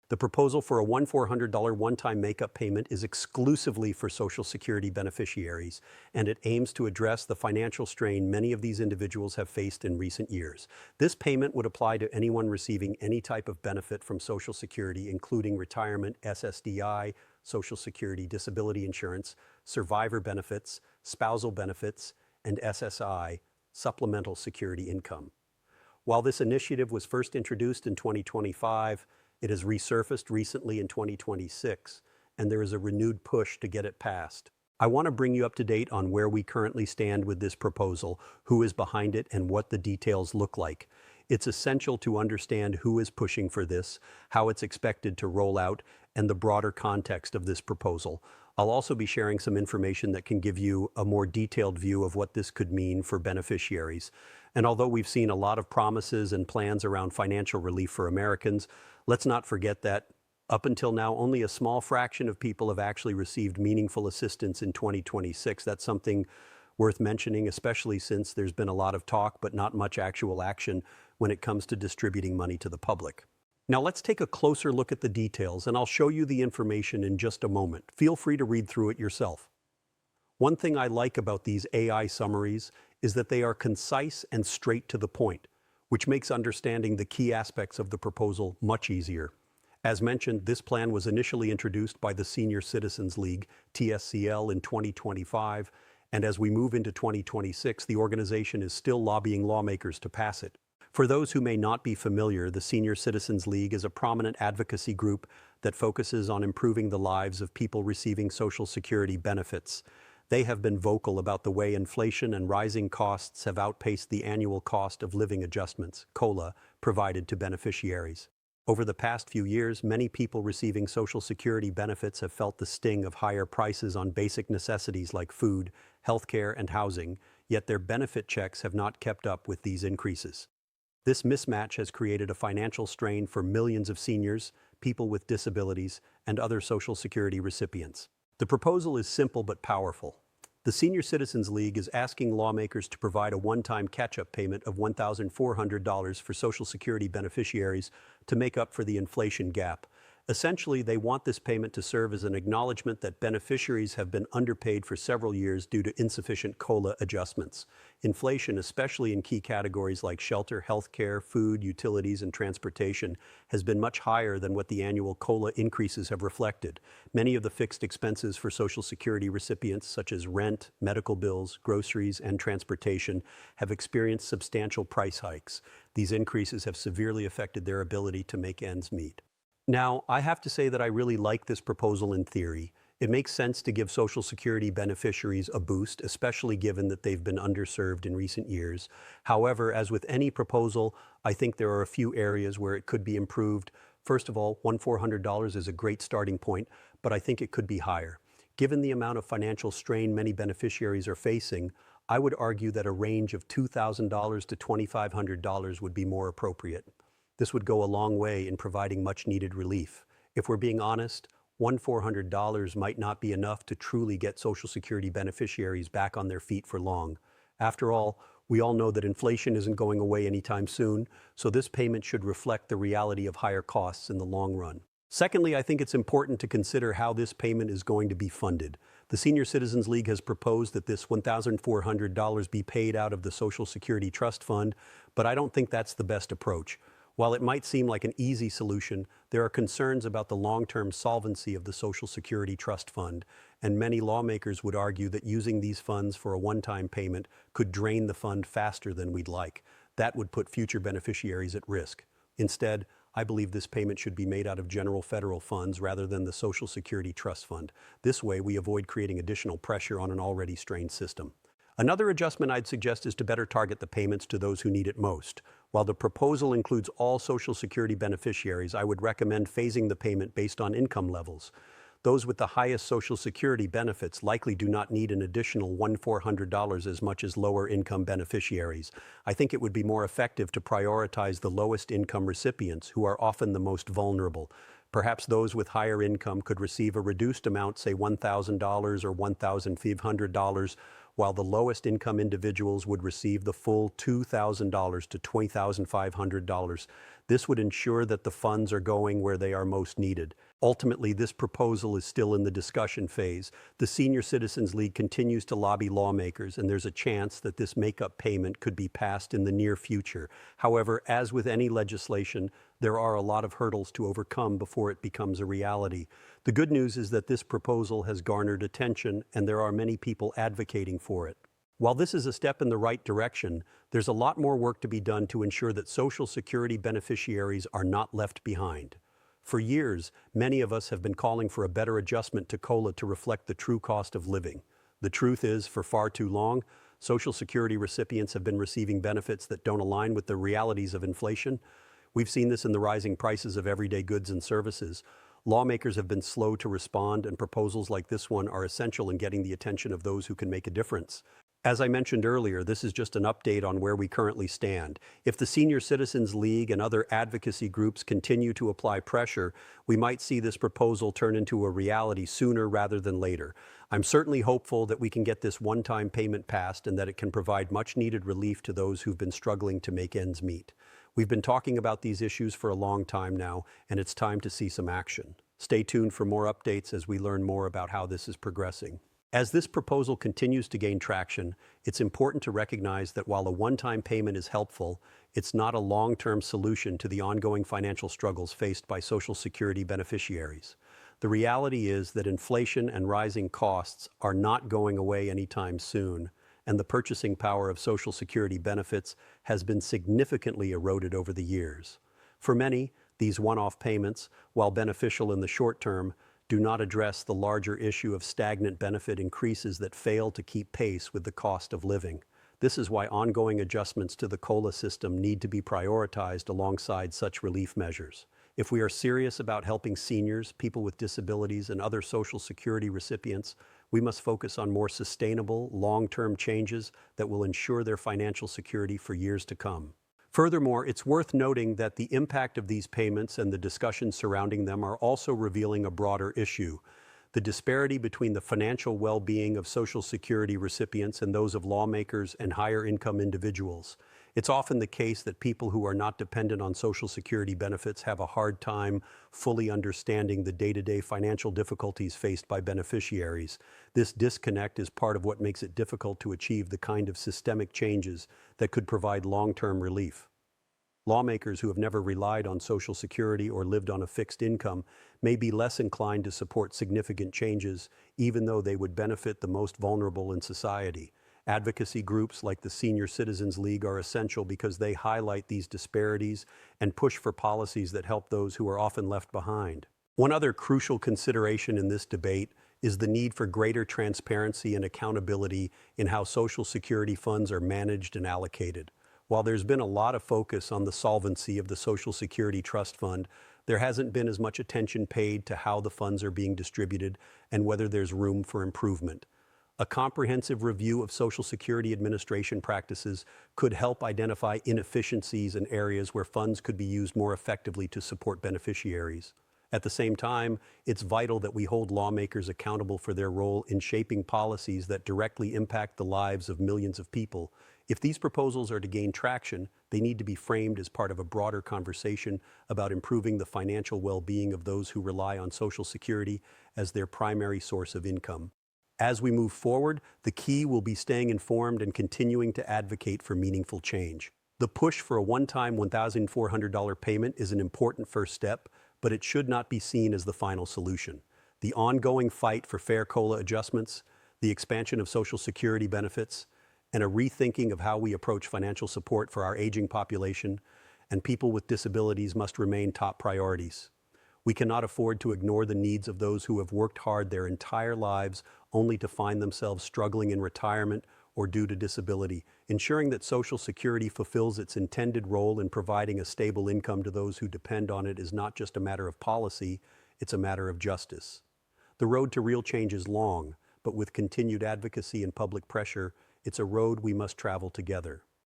The proposal for a $1,400 one-time make-up payment is exclusively for Social Security beneficiaries, and it aims to address the financial strain many of these individuals have faced in recent years. This payment would apply to anyone receiving any type of benefit from Social Security, including retirement, SSDI, Social Security disability insurance, survivor benefits, spousal benefits, and SSI, supplemental security income. While this initiative was first introduced in 2025, it has resurfaced recently in 2026, and there is a renewed push to get it passed. I want to bring you up to date on where we currently stand with this proposal, who is behind it, and what the details look like. It's essential to understand who is pushing for this, how it's expected to roll out, and the broader context of this proposal. I'll also be sharing some information that can give you a more detailed view of what this could mean for beneficiaries. And although we've seen a lot of promises and plans around financial relief for Americans, let's not forget that up until now, only a small fraction of people have actually received meaningful assistance in 2026. That's something worth mentioning, especially since there's been a lot of talk but not much actual action when it comes to distributing money to the public. Now let's take a closer look at the details, and I'll show you the information in just a moment. Feel free to read through it yourself. One thing I like about these AI summaries is that they are concise and straight to the point, which makes understanding the key aspects of the proposal much easier. As mentioned, this plan was initially introduced by the Senior Citizens League, TSCL, in 2025, and as we move into 2026, the organization is still lobbying lawmakers to pass it. For those who may not be familiar, the Senior Citizens League is a prominent advocacy group that focuses on improving the lives of people receiving Social Security benefits. They have been vocal about the way inflation and rising costs have outpaced the annual cost of living adjustments, COLA, provided to beneficiaries. Over the past few years, many people receiving Social Security benefits have felt the sting of higher prices on basic necessities like food, healthcare, and housing, yet their benefit checks have not kept up with these increases. This mismatch has created a financial strain for millions of seniors, people with disabilities, and other Social Security recipients. The proposal is simple but powerful. The Senior Citizens League is asking lawmakers to provide a one-time catch-up payment of $1,400 for Social Security beneficiaries to make up for the inflation gap. Essentially, they want this payment to serve as an acknowledgement that beneficiaries have been underpaid for several years due to insufficient COLA adjustments. Inflation, especially in key categories like shelter, healthcare, food, utilities, and transportation, has been much higher than what the annual COLA increases have reflected. Many of the fixed expenses for Social Security recipients, such as rent, medical bills, groceries, and transportation, have experienced substantial price hikes. These increases have severely affected their ability to make ends meet. Now, I have to say that I really like this proposal in theory. It makes sense to give Social Security beneficiaries a boost, especially given that they've been underserved in recent years. However, as with any proposal, I think there are a few areas where it could be improved. First of all, $1,400 is a great starting point, but I think it could be higher. Given the amount of financial strain many beneficiaries are facing, I would argue that a range of $2,000 to $2,500 would be more appropriate. This would go a long way in providing much-needed relief. If we're being honest, $1,400 might not be enough to truly get Social Security beneficiaries back on their feet for long. After all, we all know that inflation isn't going away anytime soon, so this payment should reflect the reality of higher costs in the long run. Secondly, I think it's important to consider how this payment is going to be funded. The Senior Citizens League has proposed that this $1,400 be paid out of the Social Security Trust Fund, but I don't think that's the best approach. While it might seem like an easy solution, there are concerns about the long-term solvency of the Social Security Trust Fund, and many lawmakers would argue that using these funds for a one-time payment could drain the fund faster than we'd like. That would put future beneficiaries at risk. Instead, I believe this payment should be made out of general federal funds rather than the Social Security Trust Fund. This way, we avoid creating additional pressure on an already strained system. Another adjustment I'd suggest is to better target the payments to those who need it most. While the proposal includes all Social Security beneficiaries, I would recommend phasing the payment based on income levels. Those with the highest Social Security benefits likely do not need an additional $1,400 as much as lower income beneficiaries. I think it would be more effective to prioritize the lowest income recipients, who are often the most vulnerable. Perhaps those with higher income could receive a reduced amount, say $1,000 or $1,500, while the lowest income individuals would receive the full $2,000 to $20,500. This would ensure that the funds are going where they are most needed. Ultimately, this proposal is still in the discussion phase. The Senior Citizens League continues to lobby lawmakers, and there's a chance that this make-up payment could be passed in the near future. However, as with any legislation, there are a lot of hurdles to overcome before it becomes a reality. The good news is that this proposal has garnered attention, and there are many people advocating for it. While this is a step in the right direction, there's a lot more work to be done to ensure that Social Security beneficiaries are not left behind. For years, many of us have been calling for a better adjustment to COLA to reflect the true cost of living. The truth is, for far too long, Social Security recipients have been receiving benefits that don't align with the realities of inflation. We've seen this in the rising prices of everyday goods and services. Lawmakers have been slow to respond, and proposals like this one are essential in getting the attention of those who can make a difference. As I mentioned earlier, this is just an update on where we currently stand. If the Senior Citizens League and other advocacy groups continue to apply pressure, we might see this proposal turn into a reality sooner rather than later. I'm certainly hopeful that we can get this one-time payment passed and that it can provide much-needed relief to those who've been struggling to make ends meet. We've been talking about these issues for a long time now, and it's time to see some action. Stay tuned for more updates as we learn more about how this is progressing. As this proposal continues to gain traction, it's important to recognize that while a one-time payment is helpful, it's not a long-term solution to the ongoing financial struggles faced by Social Security beneficiaries. The reality is that inflation and rising costs are not going away anytime soon, and the purchasing power of Social Security benefits has been significantly eroded over the years. For many, these one-off payments, while beneficial in the short term, do not address the larger issue of stagnant benefit increases that fail to keep pace with the cost of living. This is why ongoing adjustments to the COLA system need to be prioritized alongside such relief measures. If we are serious about helping seniors, people with disabilities, and other Social Security recipients, we must focus on more sustainable, long-term changes that will ensure their financial security for years to come. Furthermore, it's worth noting that the impact of these payments and the discussions surrounding them are also revealing a broader issue: the disparity between the financial well-being of Social Security recipients and those of lawmakers and higher-income individuals. It's often the case that people who are not dependent on Social Security benefits have a hard time fully understanding the day-to-day financial difficulties faced by beneficiaries. This disconnect is part of what makes it difficult to achieve the kind of systemic changes that could provide long-term relief. Lawmakers who have never relied on Social Security or lived on a fixed income may be less inclined to support significant changes, even though they would benefit the most vulnerable in society. Advocacy groups like the Senior Citizens League are essential because they highlight these disparities and push for policies that help those who are often left behind. One other crucial consideration in this debate is the need for greater transparency and accountability in how Social Security funds are managed and allocated. While there's been a lot of focus on the solvency of the Social Security Trust Fund, there hasn't been as much attention paid to how the funds are being distributed and whether there's room for improvement. A comprehensive review of Social Security Administration practices could help identify inefficiencies and areas where funds could be used more effectively to support beneficiaries. At the same time, it's vital that we hold lawmakers accountable for their role in shaping policies that directly impact the lives of millions of people. If these proposals are to gain traction, they need to be framed as part of a broader conversation about improving the financial well-being of those who rely on Social Security as their primary source of income. As we move forward, the key will be staying informed and continuing to advocate for meaningful change. The push for a one-time $1,400 payment is an important first step, but it should not be seen as the final solution. The ongoing fight for fair COLA adjustments, the expansion of Social Security benefits, and a rethinking of how we approach financial support for our aging population and people with disabilities must remain top priorities. We cannot afford to ignore the needs of those who have worked hard their entire lives only to find themselves struggling in retirement or due to disability. Ensuring that Social Security fulfills its intended role in providing a stable income to those who depend on it is not just a matter of policy, it's a matter of justice. The road to real change is long, but with continued advocacy and public pressure, it's a road we must travel together.